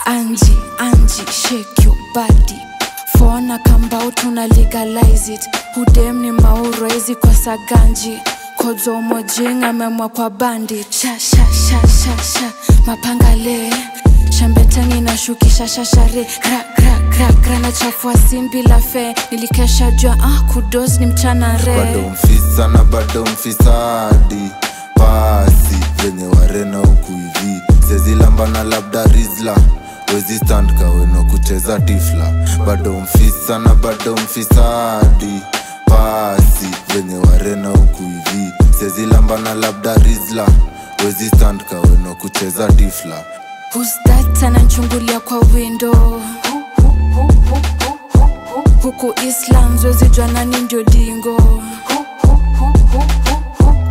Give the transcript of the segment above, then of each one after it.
Angie, shake your body. Fona kambao tuna legalize it. Hudem ni mauro hizi kwa saganji. Kodzo mojinga memwa kwa bandit. Sha mapanga le. Shambetangi na shukisha shashare. Gra na chafua simbi la fe. Nilikesha jua kudos ni mchana re. Bado mfisa na bado mfisadi. Pasi venye warena huku hivi. Sezi lamba na labda rizla. Wezi stand kaweno kucheza tifla. Bado mfisa na bado mfisadi. Pasi venye warena huku hivi. Sezi lamba na labda rizla. Wezi stand kaweno kucheza tifla. Who's that ananchungulia kwa window? Huku Islam zwezi jua nani ndio dingo.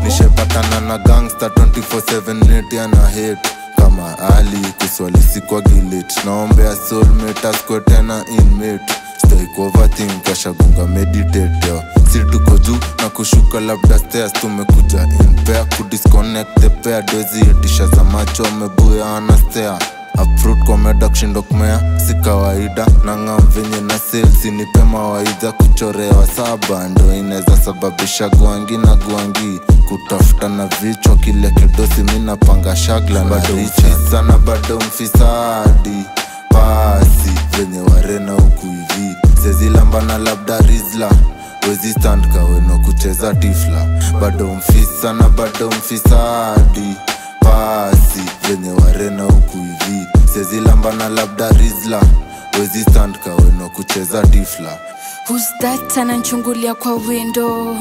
Nishepatana na gangster 24/7 neti ana hate. Kama Ali kuswali sikwa gilit. Naombea soulmate askwe tena inmate. Stay overthink kasha gunga meditate yo. Si tuko juu na kushuka labda stairs. Tumekuja in pair kudisconnect the pair. Dozi itisha za macho mebuya anastea. Uproot kwa meda kushindo kumea si kawaida. Nangam venye na sales nipe mawaidha. Kuchorewa saba ndo ineza sababisha guangi na guangi. Kutafuta na vichwa kile kidosi mina panga shagla na richa. Sana bado mfisadi. Pasi venye warena huku hivi. Sezi lamba na labda rizla. Wezi stand kaweno kucheza tifla. Bado mfisa na bado mfisadi. Pasi venye warena huku hivi. Sezi lamba na labda rizla. Wezi stand kaweno kucheza tifla. Who's that ananchungulia kwa window?